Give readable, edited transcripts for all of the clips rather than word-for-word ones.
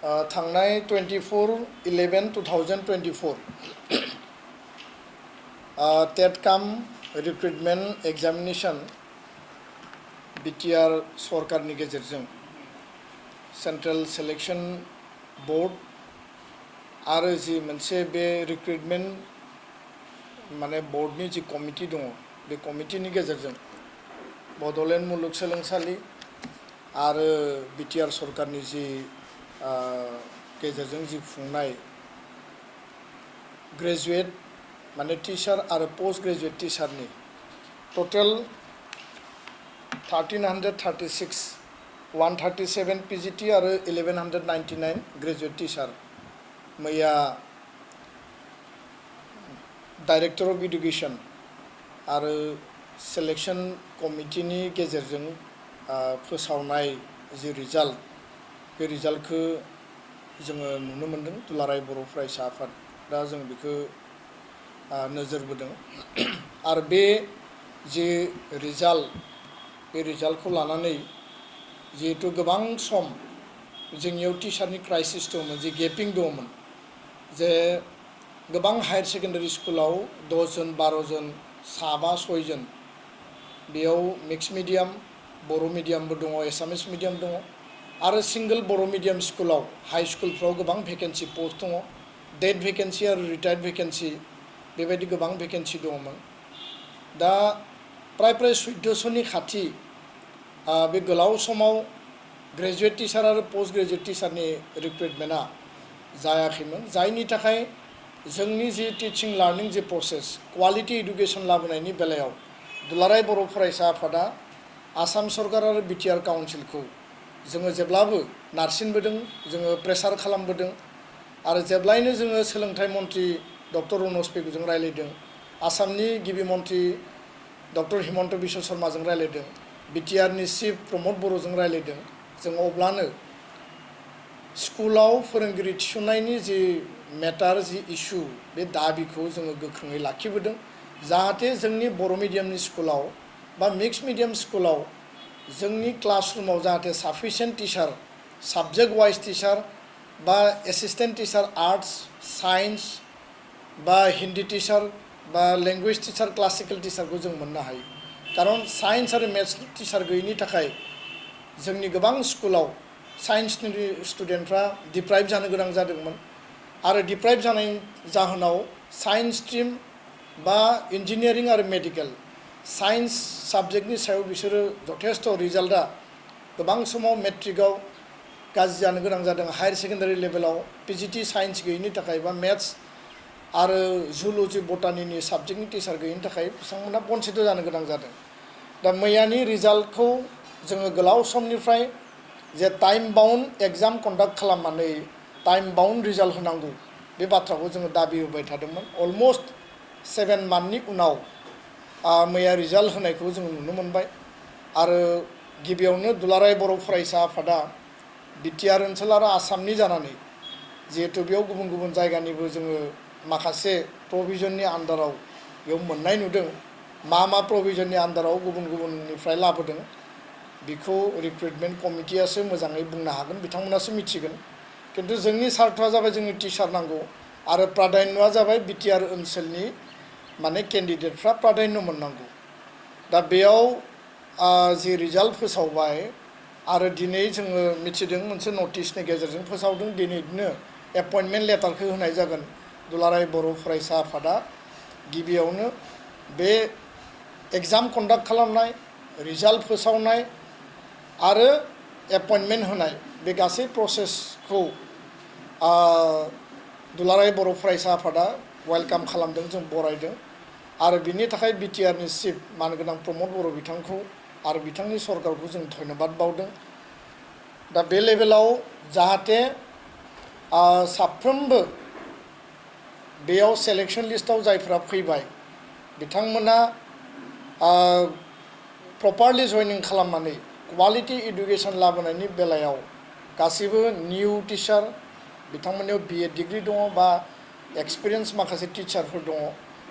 थांनाय 24/11/2024 टेट काम recruitment examination Btr सरकारनि गेजेरजों सेंट्रल सिलेक्शन बोर्ड आरो जि मोनसे बे रिक्रुटमेंट माने बोर्डनि जि कमिटि दङ बे कमिटिनि गेजेरजों बड'लेण्ड मुलुगसोलोंसालि आरो Btr सरकारनि जि गेजेरजों जि खुंनाय ग्रेजुएट माने टीचार आरो पोस्ट ग्रेजुएट टीचारनि टोटल 1336 137 PGT आरो 1199 ग्रेजुएट टीचार मैया डायरेक्टर ऑफ एडुकेशन आरो सिलेक्शन कमिटिनि गेजेरजों फोसावनाय जि रिजाल्ट बे रिजाल्टखौ जोङो नुनो मोनदों दुलाराय बर' फरायसा आफाद दा जों बेखौ नोजोर बोदों आरो बे जि रिजाल्ट बे रिजाल्टखौ लानानै जिहेतु गोबां सम जोंनियाव टीचारनि क्राइसिस दंमोन जि गेपिं दंमोन जे गोबां हायर सेकेन्डारि स्कुलाव 10 जन 12 जन 7 6 जन बेयाव मिक्स मिडियाम बर' मिडियामबो दङ एसामिस मिडियाम दङ आरो सिंगल बर' मिडियाम स्कुलाव हाई स्कुलफ्राव गोबां भेकेन्सि पोस्ट दङ डेट भेकेन्सि आरो रिटायार्ड भेकेन्सि बेबायदि गोबां भेकेन्सि दङमोन दा प्राय 1400नि खाथि बे गोलाव समाव ग्रेजुएट टीचार आरो पोस्ट ग्रेजुएट टीचारनि रिक्रुटमेन्टआ जायाखैमोन जायनि थाखाय जोंनि जि टीचिं लार्निं जि प्रसेस क्वालिटी एडुकेशन लाबोनायनि बेलायाव दुलाराय बर' फरायसा आफादा आसाम सरकार आरो Btr काउन्सिलखौ जोङो जेब्लाबो नारसिनबोदों जोङो प्रेसार खालामबोदों आरो जेब्लायनो जोङो सोलोंथाइ मन्त्रि डक्टर रनज पेगुजों रायलायदों आसामनि गिबि मन्त्रि डक्टर हिमन्त बिश्व शर्माजों रायलायदों Btrनि चीफ प्रमद बर'जों रायलायदों जों अब्लानो स्कुलाव फोरोंगिरि थिसननायनि जि मेटार जि इशू बे दाबिखौ जोङो गोख्रोङै लाखिबोदों जाहाथे जोंनि बर' मिडियामनि स्कुलाव बा मिक्स मिडियाम स्कुलाव जोंनि क्लासरूमाव जाहाथे sufficient teacher subject wise teacher बा एसिस्टेंट टीचार आर्ट्स साइंस बा हिंदी टीचार बा लैंग्वेज टीचार क्लासिकल टीचारखौ जों मोननो हायो कारण साइंस आरो मैथ्स टीचार गैयिनि थाखाय जोंनि गोबां स्कुलाव साइंसनि स्टुडेन्टफ्रा डिप्राइभ जानो गोनां जादोंमोन आरो डिप्राइभ जानायनि जाहोनाव साइंस स्ट्रीम बा इंजिनियारिं आरो मेडिकल साइंस साबजेक्टनि सायाव बिसोरो जथेस्थ रिजाल्टआ गोबां समाव मेट्रिकआव गाज्रि जानो गोनां जादों हायर सेकेन्डारि लेभेलाव PGT साइंस गैयिनि थाखाय बा मैथ्स आरो जुल'जि बटानिनि साबजेक्टनि टीचार गैयिनि थाखाय बिथांमोना बन्चित जानो गोनां जादों दा मैयानि रिजाल्टखौ जोङो गोलाव समनिफ्राय जे टाइम बाउन्ड एग्जाम कन्डाक्ट खालामनानै टाइम बाउन्ड रिजाल्ट होनांगौ बे बाथ्राखौ जोङो दाबि होबाय थादोंमोन अलमोस्ट 7 मान्थनि उनाव मैया रिजाल्ट होनायखौ जों नुनो मोनबाय आरो गिबियावनो दुलाराय बर' फरायसा आफादा Btr ओनसोल आरो आसामनि जानानै जिहेतु बेयाव गुबुन गुबुन जायगानिबो जोङो माखासे प्रभिजननि आन्दाराव बेयाव मोननाय नुदों मा प्रभिजननि आन्दाराव गुबुन गुबुननिफ्राय लाबोदों बेखौ रिक्रुटमेन्ट कमिटियासो मोजाङै बुंनो हागोन बिथांमोनासो मिथिगोन किन्तु जोंनि सार्थआ जाबाय जोंनि टीचार नांगौ आरो प्राधान्यआ जाबाय Btr ओनसोलनि माने केन्डिडेटफ्रा प्राधान्य मोननांगौ दा बेयाव जि रिजाल्ट फोसावबाय आरो दिनै जोङो मिथिदों मोनसे नटिसनि गेजेरजों फोसावदों दिनैनो एपइन्टमेन्ट लेटारखौ होनाय जागोन दुलाराय बर' फरायसा आफादा गिबियावनो बे एग्जाम कन्डाक्ट खालामनाय रिजाल्ट फोसावनाय आरो एपइन्टमेन्ट होनाय बे गासै प्रसेसखौ दुलाराय बर' फरायसा आफादा वेलकाम खालामदों जों बरायदों आरो बिनि थाखाय Btrनि चीफ मानगोनां प्रमद बर' बिथांखौ आरो बिथांनि सरकारखौ जों धन्यबाद बावदों दा बे लेभेलाव जाहाथे साफ्रोमबो बेयाव सेलेक्शन लिस्टआव जायफ्रा फैबाय बिथांमोना प्रपारलि जयनिं खालामनानै क्वालिटी एडुकेशन लाबोनायनि बेलायाव गासैबो निउ टीचार बिथांमोननियाव BA डिग्री दङ बा एक्सपिरियेन्स माखासे टीचारफोर दङ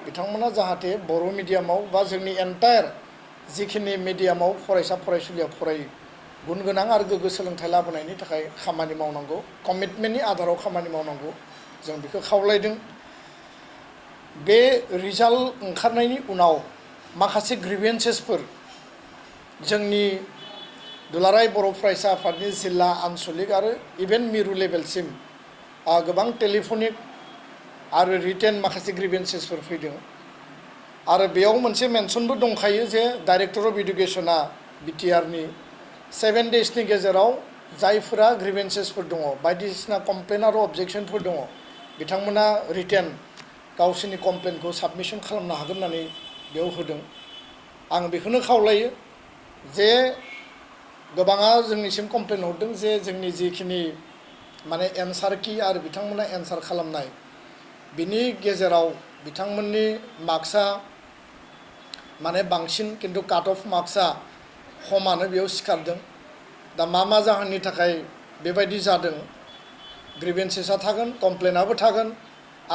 बिथांमोना जाहाथे बर' मिडियामाव बा जोंनि एन्टायार जिखिनि मिडियामाव फरायसा फरायसुलिया फरायो गुन गोनां आरो गोग्गो सोलोंथाइ लाबोनायनि थाखाय खामानि मावनांगौ कमिटमेन्टनि आधाराव खामानि मावनांगौ जों बेखौ खावलायदों बे रिजाल्ट ओंखारनायनि उनाव माखासे ग्रिभेन्सेसफोर जोंनि दुलाराय बर' फरायसा आफादनि जिल्ला आनसलिक आरो इभेन मिरु लेभेलसिम गोबां टेलिफनिक आरो रिटेन माखासे ग्रिभेन्सेसफोर फैदों आरो बेयाव मोनसे मेनसनबो दंखायो जे डाइरेक्टर अफ इडुकेसना बिटिआरनि 7 डेजनि गेजेराव जायफोरा ग्रिभेन्सेसफोर दङ बायदिसिना कमप्लेन आरो अबजेक्सनफोर दङ बिथांमोना रिटेन गावसोरनि कमप्लेनखौ साबमिसन खालामनो हागोन होननानै बेयाव होदों आं बेखौनो खावलायो जे गोबाङा जोंनिसिम कमप्लेन हरदों जे जोंनि जिखिनि माने एन्सार कि आरो बिथांमोना एन्सार खालामनाय बिनि गेजेराव बिथांमोननि मार्क्सआ माने बांसिन किन्तु काट अफ मार्क्सआ खमानो बेयाव सिखारदों दा मा जाहोननि थाखाय बेबायदि जादों ग्रिभेन्सेसआ थागोन कमप्लेनाबो थागोन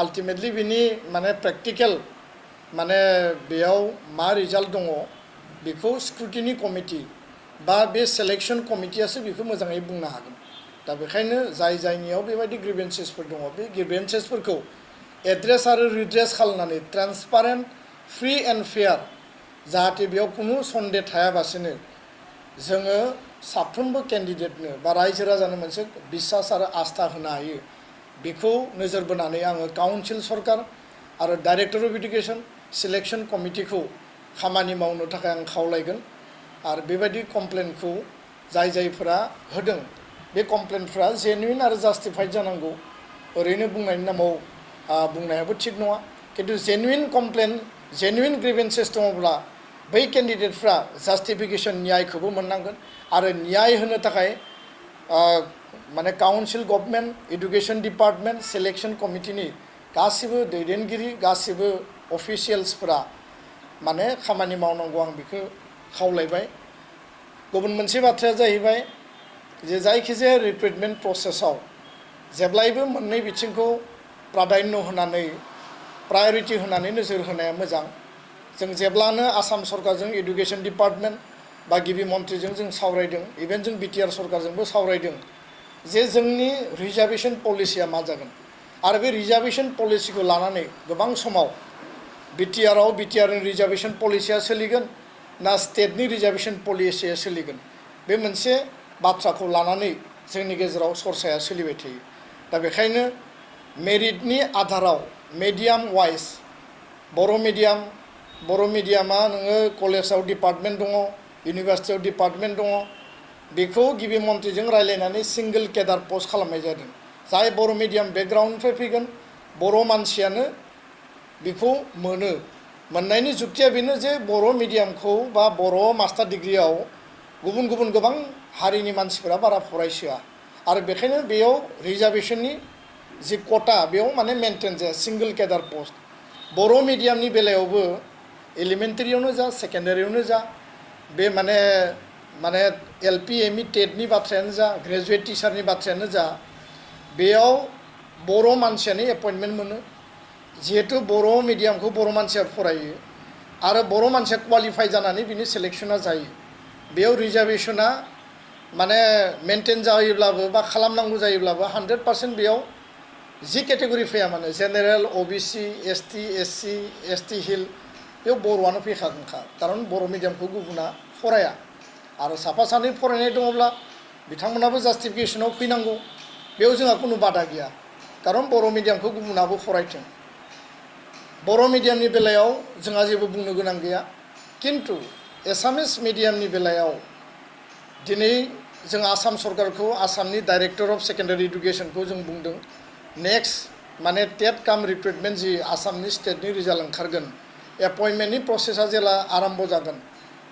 आल्टिमेटलि बिनि माने प्रेक्टिकेल माने बेयाव मा रिजाल्ट दङ बेखौ स्क्रुटिनि कमिटि बा बे सेलेक्सन कमिटियासो बेखौ मोजाङै बुंनो हागोन दा बेखायनो जायनियाव बेबायदि ग्रिभेन्सेसफोर दङ बे ग्रिभेन्सेसफोरखौ एड्रेस आरो रिड्रेस खालामनानै ट्रान्सपारेन्ट फ्रि एन्ड फेयार जाहाथे बेयाव खुनु सन्देह थायाबासिनो जोङो साफ्रोमबो केन्डिडेटनो बा रायजो राजानो मोनसे बिसास आरो आस्था होनो हायो बेखौ नोजोर बोनानै आङो काउन्सिल सरकार आरो डाइरेक्टर अफ इडुकेसन सिलेक्सन कमिटिखौ खामानि मावनो थाखाय आं खावलायगोन आरो बेबायदि कमप्लेनखौ जायफोरा होदों बे कमप्लेनफ्रा जेनुइन आरो जास्टिफाइड जानांगौ ओरैनो बुंनायनि नामाव बुंनायाबो थिग नङा किन्तु जेनुइन कमप्लेन जेनुइन ग्रिभेन्सेस दङब्ला बै केन्डिडेटफ्रा जास्टिफिकेसन न्यायखौबो मोननांगोन आरो न्याय होनो थाखाय माने council government education department selection कमिटिनि गासिबो दैदेनगिरि गासिबो अफिसियेल्सफोरा माने खामानि मावनांगौ आं बेखौ खावलायबाय गुबुन मोनसे बाथ्राया जाहैबाय जे जायखिजाया रिक्रुटमेन्ट प्रसेसआव जेब्लायबो मोननै बिथिंखौ प्राधान्य होनानै प्रायरिटि होनानै नोजोर होनाया मोजां जों जेब्लानो आसाम सरकारजों इडुकेसन डिपार्टमेन्ट बा गिबि मन्थ्रिजों जों सावरायदों इभेन जों बिटिआर सरकारजोंबो सावरायदों जे जोंनि रिजार्भेसन पलिसिया मा जागोन आरो बे रिजार्भेसन पलिसिखौ लानानै गोबां समाव बिटिआरनि रिजार्भेसन पलिसिया सोलिगोन ना स्टेटनि रिजार्भेसन पलिसिया सोलिगोन बे मोनसे बाथ्राखौ लानानै जोंनि गेजेराव सरसाया सोलिबाय थायो दा बेखायनो मेरिटनि आधाराव मिडियाम वाइज बर' मिडियामा नोङो कलेजाव डिपार्टमेन्ट दङ इउनिभार्सिटियाव डिपार्टमेन्ट दङ बेखौ गिबि मन्थ्रिजों रायलायनानै सिंगल केडार पस्ट खालामनाय जादों जाय बर' मिडियाम बेकग्राउन्डनिफ्राय फैगोन बर' मानसियानो बेखौ मोननायनि जुक्तिया बेनो जे बर' मिडियामखौ बा बर' मास्टार डिग्रियाव गुबुन गोबां हारिनि मानसिफोरा बारा फरायसोआ आरो बेखायनो बेयाव रिजार्भेसननि जि कटा बेयाव माने मेनटेन जाया सिंगल केडार पस्ट बर' मिडियामनि बेलायावबो एलिमेन्टारियावनो जा सेकेन्डारियावनो जा बे माने एलपि एमइ टेटनि बाथ्रायानो जा ग्रेजुवेट टिचारनि बाथ्रायानो जा बेयाव बर' मानसियानो एपइन्टमेन्ट मोनो जिहेतु बर' मिडियामखौ बर' मानसिया फरायो आरो बर' मानसिया क्वालिफाइ जानानै बिनि सेलेक्सना जायो बेयाव रिजार्भेसना माने मेनटेन जायोब्लाबो बा खालामनांगौ जायोब्लाबो 100% बेयाव जि केटेगरि फैया माने general OBC ST SC ST hill बेयाव बर'आनो फैखागोनखा कारन बर' मिडियामखौ गुबुना फराया आरो साफा सानै फरायनाय दङब्ला बिथांमोनाबो जास्टिफिकेसनाव फैनांगौ बेयाव जोंहा खुनु बादा गैया कारन बर' मिडियामखौ गुबुनाबो फरायथों बर' मिडियामनि बेलायाव जोंहा जेबो बुंनो गोनां गैया किन्तु एसामिस मिडियामनि बेलायाव दिनै जों आसाम सरकारखौ आसामनि डाइरेक्टर अफ सेकेन्डारि इडुकेसनखौ जों बुंदों नेक्स्ट माने टेट काम रिक्रुटमेन्ट जि आसामनि स्टेटनि रिजाल्ट ओंखारगोन एपइन्टमेन्टनि प्रसेसा जेला आरम्भ जागोन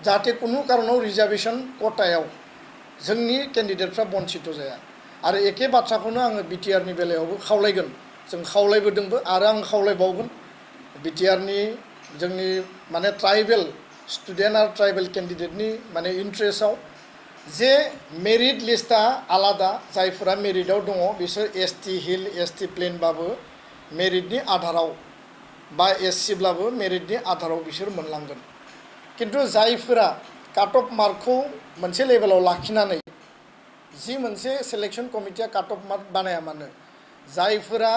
जाहाथे कुनु कारनाव रिजार्भेसन कटायाव जोंनि केन्डिडेटफ्रा बन्चित जाया आरो एखे बाथ्राखौनो आङो बिटिआरनि बेलायावबो खावलायगोन जों खावलायबोदोंबो आरो आं खावलायबावगोन बिटिआरनि जोंनि माने ट्राइबेल स्टुडेन्ट आरो ट्राइबेल केन्डिडेटनि माने इन्ट्रेस्टआव जे मेरिट लिस्टआ आलादा जायफोरा मेरिटआव दङ बिसोर एसटि हिल एसटि प्लेनबाबो मेरिटनि आधाराव बा एससिब्लाबो मेरिटनि आधाराव बिसोर मोनलांगोन किन्तु जायफोरा काट अफ मार्कखौ मोनसे लेभेलाव लाखिनानै जि मोनसे सिलेक्शन कमिटिया काट अफ मार्क बानाया मानो जायफोरा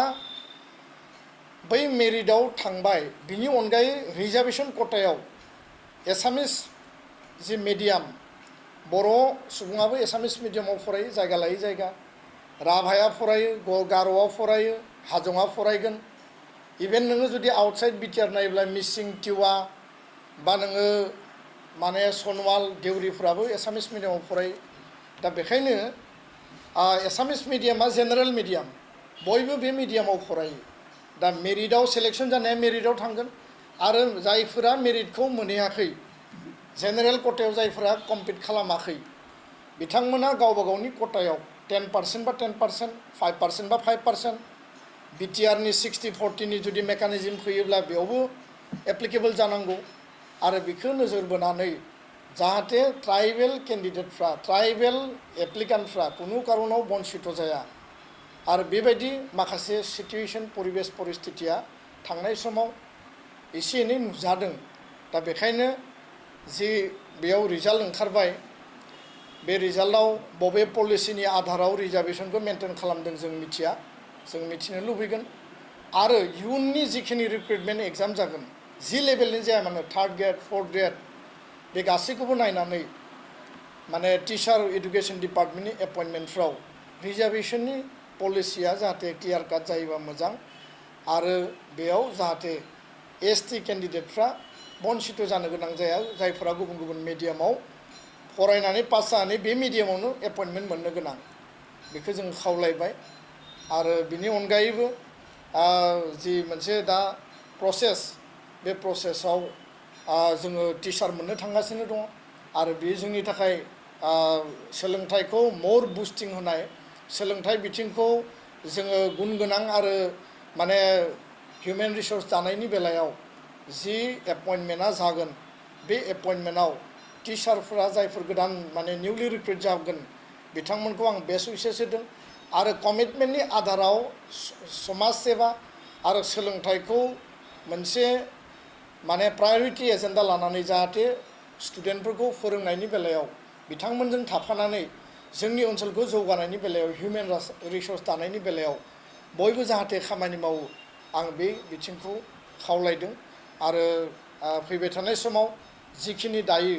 बै मेरिटआव थांबाय बिनि अनगायै रिजार्वेशन कोटायाव एसामिस जि मिडियाम बर' सुबुङाबो एसामिस मिडियामाव फरायो जायगा लायै जायगा राभाया फरायो गार'आ फरायो हाजंआ फरायगोन इभेन नोङो जुदि आउटसाइड बिटिआर नायोब्ला मिसिं टिवा बा नोङो माने सनवाल देउरिफ्राबो एसामिस मिडियामाव फरायो दा बेखायनो एसामिस मिडियामा जेनेरेल मिडियाम बयबो बे मिडियामाव फरायो दा मेरिटआव सिलेक्शन जानाया मेरिटआव थांगोन आरो जायफोरा मेरिटखौ मोनहैयाखै जेनेरेल कोटायाव जायफोरा कम्पिट खालामाखै बिथांमोना गावबा गावनि कोटायाव 10% बा 10%, 5% बा 5%, बिटिआरनि 60-40नि जुदि मेकानिजम फैयोब्ला बेयावबो एप्लिकेबल जानांगौ आरो बेखौ नोजोर बोनानै जाहाथे ट्राइबेल केन्डिडेटफ्रा ट्राइबेल एप्लिकान्टफ्रा कुनु कारनाव बन्सित जाया आरो बेबायदि माखासे सिटुएशन परिबेस परिस्थितिया थांनाय समाव एसे एनै नुजादों दा बेखायनो जि बेयाव रिजाल्ट ओंखारबाय बे रिजाल्टआव बबे पलिसिनि आधाराव रिजार्वेशनखौ मेनटेन खालामदों जों मिथिया जों मिथिनो लुबैगोन आरो इयुननि जिखिनि रिक्रुटमेन्ट एग्जाम जागोन जि लेभेलनि जाया मानो 3rd ग्रेड 4th ग्रेड बे गासैखौबो नायनानै माने टिचार एडुकेशन डिपार्टमेन्टनि एपइन्टमेन्टफ्राव रिजार्वेशननि पलिसिया जाहाथे क्लियार काट जायोबा मोजां आरो बेयाव जाहाथे एसटि केन्डिडेटफ्रा बन्सित जानो गोनां जाया जायफोरा गुबुन गुबुन मिडियामाव फरायनानै पास जानानै बे मिडियामावनो एपइन्टमेन्ट मोननो गोनां बेखौ जों खावलायबाय आरो बिनि अनगायैबो जि मोनसे दा प्रसेस बे प्रसेसआव जोङो टिचार मोननो थांगासिनो दङ आरो बे जोंनि थाखाय सोलोंथाइखौ मोर बुस्टिं होनाय सोलोंथाइ बिथिंखौ जोङो गुन गोनां आरो माने हिउमेन रिसोर्स दानायनि बेलायाव जि एपइन्टमेन्टआ जागोन बे एपइन्टमेन्टआव टिचारफोरा जायफोर गोदान माने निउलि रिक्रुट जागोन बिथांमोनखौ आं बेस्ट उइसेस होदों आरो कमिटमेन्टनि आधाराव समाज सेवा आरो सोलोंथाइखौ मोनसे माने प्रायरिटि एजेन्डा लानानै जाहाथे स्टुडेन्टफोरखौ फोरोंनायनि बेलायाव बिथांमोनजों थाफानानै जोंनि ओनसोलखौ जौगानायनि बेलायाव हिउमेन रिसोर्स दानायनि बेलायाव बयबो जाहाथे खामानि मावो आं बे बिथिंखौ खावलायदों आरो फैबाय थानाय समाव जिखिनि दायो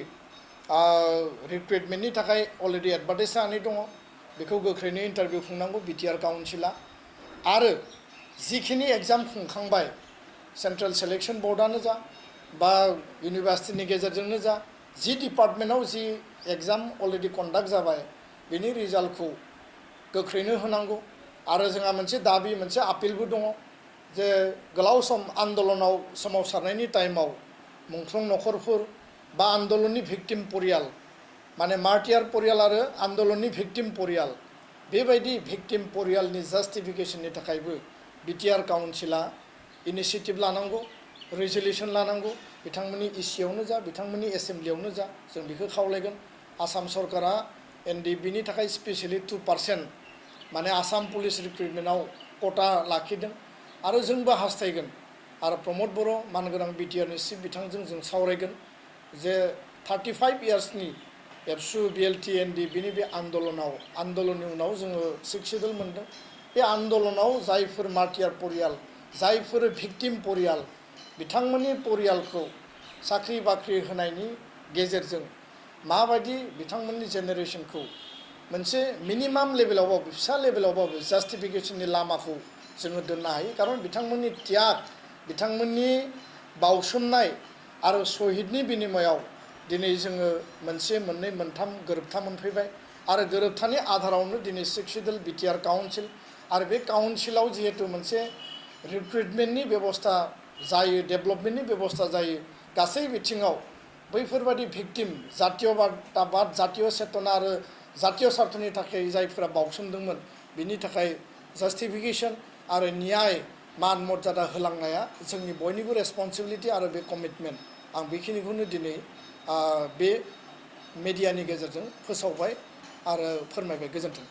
रिक्रुटमेन्टनि थाखाय अलरेडि एडभार्टाइज जानानै दङ बेखौ गोख्रैनो इन्टारभिउ खुंनांगौ बिटिआर काउन्सिला आरो जिखिनि एग्जाम खुंखांबाय सेन्ट्रेल सिलेक्शन बर्डआनो जा बा इउनिभार्सिटिनि गेजेरजोंनो जा जि डिपार्टमेन्टआव जि एग्जाम अलरेडि कन्डाक्ट जाबाय बेनि रिजाल्टखौ गोख्रैनो होनांगौ आरो जोंहा मोनसे दाबि मोनसे आपिलबो दङ जे गोलाव सम आन्दलनाव सोमावसारनायनि टाइमाव मुंख्लं नखरफोर बा आन्दलननि भिक्टिम परियाल माने मार्टियार परियाल आरो आन्दलननि भिक्टिम परियाल बेबायदि भिक्टिम परियालनि जास्टिफिकेशननि थाखायबो बिटिआर काउन्सिला इनिसिएटिभ लानांगौ रेजोलिउसन लानांगौ बिथांमोननि इसिआवनो जा बिथांमोननि एसेम्ब्लियावनो जा जों बेखौ खावलायगोन आसाम सरकारा एनडिबिनि थाखाय स्पेसियेलि 2% माने आसाम पुलिस रिक्रुटमेन्टआव कोटा लाखिदों आरो जोंबो हास्थायगोन आरो प्रमद बर' मानगोनां बिटिआरनि चिफ बिथांजों जों सावरायगोन जे 35 इयार्सनि एबसु बिएलटि एनडिबिनि बे आन्दलननि उनाव जोङो 6 सिडुल मोनदों बे आन्दलनाव जायफोर मार्टियार परियाल जायफोर भिक्टिम परियाल बिथांमोननि परियालखौ साख्रि बाख्रि होनायनि गेजेरजों माबायदि बिथांमोननि जेनेरेशनखौ मोनसे मिनिमाम लेभेलावबाबो फिसा लेभेलावबाबो जास्टिफिकेशननि लामाखौ जोङो दोननो हायो खारन बिथांमोननि त्याग बिथांमोननि बावसोमनाय आरो शहीदनि बिनिमयाव दिनै जोङो मोनसे मोननै मोनथाम गोरोबथा मोनफैबाय आरो गोरोबथानि आधारावनो दिनै 6 सिडुल बिटिआर काउन्सिल आरो बे काउन्सिलाव जिहेतु मोनसे रिक्रुटमेन्टनि बेबस्था जायो डेभेलपमेन्टनि बेबस्था जायो गासै बिथिङाव बैफोरबादि भिक्टिम जातीयबाद जातीय चेतना आरो जातीय स्वार्थनि थाखाय जायफोरा बावसोमदोंमोन बिनि थाखाय जास्टिफिकेशन आरो न्याय मान मर्यादा होलांनाया जोंनि बयनिबो रेसपन्सिबिलिटि आरो बे कमिटमेन्ट आं बेखिनिखौनो दिनै बे मेडियानि गेजेरजों फोसावबाय आरो फोरमायबाय गोजोन्थों।